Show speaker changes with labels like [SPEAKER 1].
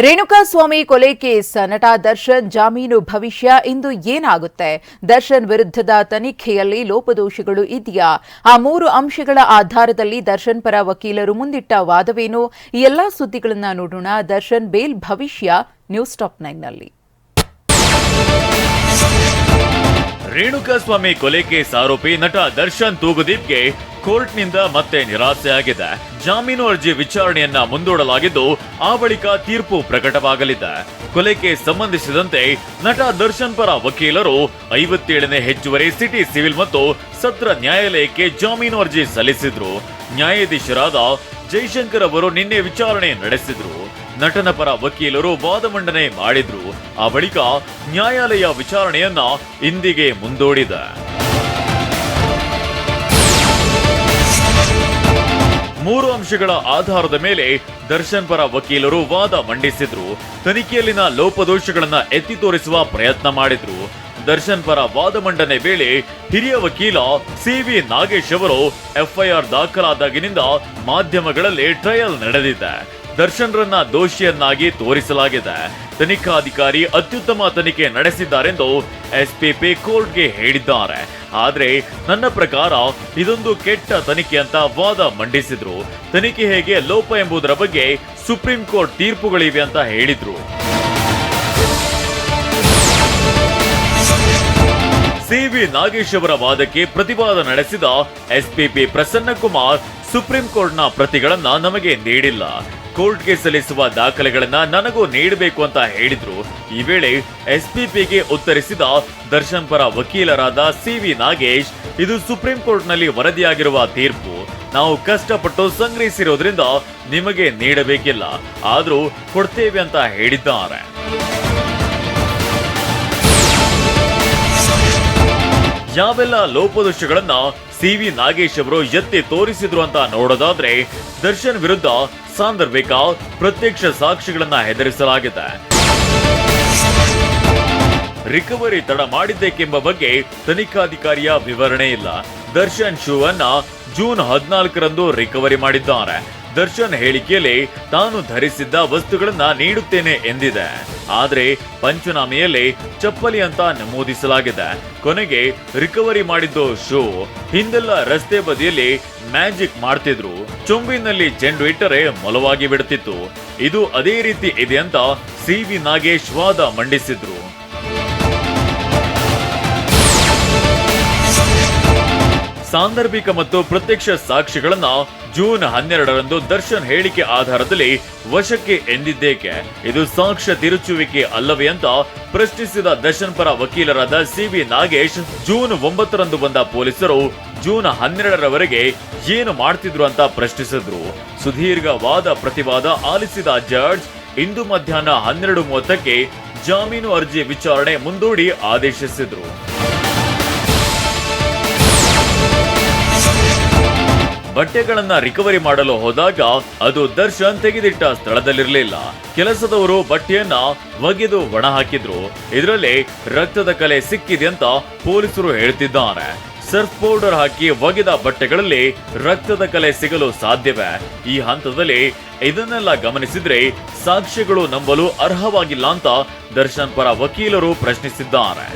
[SPEAKER 1] ರೇಣುಕಾಸ್ವಾಮಿ ಕೊಲೆ ಕೇಸ್ ನಟ ದರ್ಶನ್ ಜಾಮೀನು ಭವಿಷ್ಯ ಇಂದು ಏನಾಗುತ್ತೆ? ದರ್ಶನ್ ವಿರುದ್ಧದ ತನಿಖೆಯಲ್ಲಿ ಲೋಪದೋಷಗಳು ಇದೆಯಾ? ಆ 3 ಅಂಶಗಳ ಆಧಾರದಲ್ಲಿ ದರ್ಶನ್ ಪರ ವಕೀಲರು ಮುಂದಿಟ್ಟ ವಾದವೇನು? ಈ ಎಲ್ಲಾ ಸುದ್ದಿಗಳನ್ನ ನೋಡೋಣ. ದರ್ಶನ್ ಬೇಲ್ ಭವಿಷ್ಯ ನ್ಯೂಸ್ ಟಾಪ್ 9ನಲ್ಲಿ.
[SPEAKER 2] ರೇಣುಕಾಸ್ವಾಮಿ ಕೊಲೆ ಕೇಸ್ ಆರೋಪಿ ನಟ ದರ್ಶನ್ ತೂಗುದೀಪ್ಗೆ ಕೋರ್ಟ್ನಿಂದ ಮತ್ತೆ ನಿರಾಸೆಯಾಗಿದೆ. ಜಾಮೀನು ಅರ್ಜಿ ವಿಚಾರಣೆಯನ್ನ ಮುಂದೂಡಲಾಗಿದ್ದು, ಆ ಬಳಿಕ ತೀರ್ಪು ಪ್ರಕಟವಾಗಲಿದೆ. ಕೊಲೆ ಕೇಸ್ ಸಂಬಂಧಿಸಿದಂತೆ ನಟ ದರ್ಶನ್ ಪರ ವಕೀಲರು 57ನೇ ಹೆಚ್ಚುವರಿ ಸಿಟಿ ಸಿವಿಲ್ ಮತ್ತು ಸತ್ರ ನ್ಯಾಯಾಲಯಕ್ಕೆ ಜಾಮೀನು ಅರ್ಜಿ ಸಲ್ಲಿಸಿದ್ರು. ನ್ಯಾಯಾಧೀಶರಾದ ಜೈಶಂಕರ್ ಅವರು ನಿನ್ನೆ ವಿಚಾರಣೆ ನಡೆಸಿದ್ರು. ನಟನ ಪರ ವಕೀಲರು ವಾದ ಮಂಡನೆ ಮಾಡಿದ್ರು. ಆ ಬಳಿಕ ನ್ಯಾಯಾಲಯ ವಿಚಾರಣೆಯನ್ನ ಇಂದಿಗೆ ಮುಂದೂಡಿದೆ. 3 ಅಂಶಗಳ ಆಧಾರದ ಮೇಲೆ ದರ್ಶನ್ ಪರ ವಕೀಲರು ವಾದ ಮಂಡಿಸಿದ್ರು. ತನಿಖೆಯಲ್ಲಿನ ಲೋಪದೋಷಗಳನ್ನ ಎತ್ತಿ ತೋರಿಸುವ ಪ್ರಯತ್ನ ಮಾಡಿದ್ರು. ದರ್ಶನ್ ಪರ ವಾದ ಮಂಡನೆ ವೇಳೆ ಹಿರಿಯ ವಕೀಲ ಸಿ.ವಿ. ನಾಗೇಶ್ ಅವರು ಎಫ್ಐಆರ್ ದಾಖಲಾದಾಗಿನಿಂದ ಮಾಧ್ಯಮಗಳಲ್ಲಿ ಟ್ರಯಲ್ ನಡೆದಿದೆ. ದರ್ಶನ್ ರನ್ನ ದೋಷಿಯನ್ನಾಗಿ ತೋರಿಸಲಾಗಿದೆ. ತನಿಖಾಧಿಕಾರಿ ಅತ್ಯುತ್ತಮ ತನಿಖೆ ನಡೆಸಿದ್ದಾರೆಂದು ಎಸ್ಪಿಪಿ ಕೋರ್ಟ್ಗೆ ಹೇಳಿದ್ದಾರೆ. ಆದ್ರೆ ನನ್ನ ಪ್ರಕಾರ ಇದೊಂದು ಕೆಟ್ಟ ತನಿಖೆ ಅಂತ ವಾದ ಮಂಡಿಸಿದ್ರು. ತನಿಖೆ ಹೇಗೆ ಲೋಪ ಎಂಬುದರ ಬಗ್ಗೆ ಸುಪ್ರೀಂ ಕೋರ್ಟ್ ತೀರ್ಪುಗಳಿವೆ ಅಂತ ಹೇಳಿದ್ರು. ಸಿ.ವಿ. ನಾಗೇಶ್ ಅವರ ವಾದಕ್ಕೆ ಪ್ರತಿವಾದ ನಡೆಸಿದ ಎಸ್ಪಿಪಿ ಪ್ರಸನ್ನ ಕುಮಾರ್, ಸುಪ್ರೀಂ ಕೋರ್ಟ್ನ ಪ್ರತಿಗಳನ್ನ ನಮಗೆ ನೀಡಿಲ್ಲ, ಕೋರ್ಟ್ಗೆ ಸಲ್ಲಿಸುವ ದಾಖಲೆಗಳನ್ನ ನನಗೂ ನೀಡಬೇಕು ಅಂತ ಹೇಳಿದ್ರು. ಈ ವೇಳೆ ಎಸ್ಪಿಪಿಗೆ ಉತ್ತರಿಸಿದ ದರ್ಶನ್ ಪರ ವಕೀಲರಾದ ಸಿ.ವಿ. ನಾಗೇಶ್, ಇದು ಸುಪ್ರೀಂ ಕೋರ್ಟ್ನಲ್ಲಿ ವರದಿಯಾಗಿರುವ ತೀರ್ಪು, ನಾವು ಕಷ್ಟಪಟ್ಟು ಸಂಗ್ರಹಿಸಿರೋದ್ರಿಂದ ನಿಮಗೆ ನೀಡಬೇಕಿಲ್ಲ, ಆದ್ರೂ ಕೊಡ್ತೇವೆ ಅಂತ ಹೇಳಿದ್ದಾರೆ. ಯಾವೆಲ್ಲ ಲೋಪದೋಷಗಳನ್ನ ಸಿ.ವಿ. ನಾಗೇಶ್ ಅವರು ಎತ್ತಿ ತೋರಿಸಿದ್ರು ಅಂತ ನೋಡೋದಾದ್ರೆ, ದರ್ಶನ್ ವಿರುದ್ಧ ಸಾಂದರ್ಭಿಕ ಪ್ರತ್ಯಕ್ಷ ಸಾಕ್ಷಿಗಳನ್ನ ಹೆದರಿಸಲಾಗಿದೆ. ರಿಕವರಿ ತಡ ಮಾಡಿದ್ದೇಕೆಂಬ ಬಗ್ಗೆ ತನಿಖಾಧಿಕಾರಿಯ ವಿವರಣೆ ಇಲ್ಲ. ದರ್ಶನ್ ಶೂ ಅನ್ನ ಜೂನ್ 14ರಂದು ರಿಕವರಿ ಮಾಡಿದ್ದಾರೆ. ದರ್ಶನ್ ಹೇಳಿಕೆಯಲ್ಲಿ ತಾನು ಧರಿಸಿದ್ದ ವಸ್ತುಗಳನ್ನ ನೀಡುತ್ತೇನೆ ಎಂದಿದೆ. ಆದ್ರೆ ಪಂಚನಾಮೆಯಲ್ಲಿ ಚಪ್ಪಲಿ ಅಂತ ನಮೂದಿಸಲಾಗಿದೆ. ಕೊನೆಗೆ ರಿಕವರಿ ಮಾಡಿದ್ದು ಶೂ. ಹಿಂದೆಲ್ಲ ರಸ್ತೆ ಬದಿಯಲ್ಲಿ ಮ್ಯಾಜಿಕ್ ಮಾಡ್ತಿದ್ರು, ಚೊಂಬಿನಲ್ಲಿ ಚೆಂಡು ಇಟ್ಟರೆ ಮೊಲವಾಗಿ ಬಿಡುತ್ತಿತ್ತು. ಇದು ಅದೇ ರೀತಿ ಇದೆ ಅಂತ ಸಿ.ವಿ. ನಾಗೇಶ್ ವಾದ ಮಂಡಿಸಿದ್ರು. ಸಾಂದರ್ಭಿಕ ಮತ್ತು ಪ್ರತ್ಯಕ್ಷ ಸಾಕ್ಷಿಗಳನ್ನ ಜೂನ್ 12ರಂದು ದರ್ಶನ್ ಹೇಳಿಕೆ ಆಧಾರದಲ್ಲಿ ವಶಕ್ಕೆ ಎಂದಿದ್ದೇಕೆ? ಇದು ಸಾಕ್ಷ್ಯ ತಿರುಚುವಿಕೆ ಅಲ್ಲವೇ ಅಂತ ಪ್ರಶ್ನಿಸಿದ ದರ್ಶನ್ ಪರ ವಕೀಲರಾದ ಸಿ.ವಿ. ನಾಗೇಶ್, ಜೂನ್ 9ರಂದು ಬಂದ ಪೊಲೀಸರು ಜೂನ್ 12ರವರೆಗೆ ಏನು ಮಾಡ್ತಿದ್ರು ಅಂತ ಪ್ರಶ್ನಿಸಿದ್ರು. ಸುದೀರ್ಘ ವಾದ ಪ್ರತಿವಾದ ಆಲಿಸಿದ ಜಡ್ಜ್ ಇಂದು ಮಧ್ಯಾಹ್ನ 12:30ಕ್ಕೆ ಜಾಮೀನು ಅರ್ಜಿ ವಿಚಾರಣೆ ಮುಂದೂಡಿ ಆದೇಶಿಸಿದ್ರು. ಬಟ್ಟೆಗಳನ್ನ ರಿಕವರಿ ಮಾಡಲು ಹೋದಾಗ ಅದು ದರ್ಶನ್ ತೆಗೆದಿಟ್ಟ ಸ್ಥಳದಲ್ಲಿರಲಿಲ್ಲ. ಕೆಲಸದವರು ಬಟ್ಟೆಯನ್ನ ಒಗೆದು ಒಣ ಹಾಕಿದ್ರು. ಇದರಲ್ಲಿ ರಕ್ತದ ಕಲೆ ಸಿಕ್ಕಿದೆ ಅಂತ ಪೊಲೀಸರು ಹೇಳ್ತಿದ್ದಾರೆ. ಸರ್ಫ್ ಪೌಡರ್ ಹಾಕಿ ಒಗೆದ ಬಟ್ಟೆಗಳಲ್ಲಿ ರಕ್ತದ ಕಲೆ ಸಿಗಲು ಸಾಧ್ಯವೇ? ಈ ಹಂತದಲ್ಲಿ ಇದನ್ನೆಲ್ಲ ಗಮನಿಸಿದ್ರೆ ಸಾಕ್ಷ್ಯಗಳು ನಂಬಲು ಅರ್ಹವಾಗಿಲ್ಲ ಅಂತ ದರ್ಶನ್ ಪರ ವಕೀಲರು ಪ್ರಶ್ನಿಸಿದ್ದಾರೆ.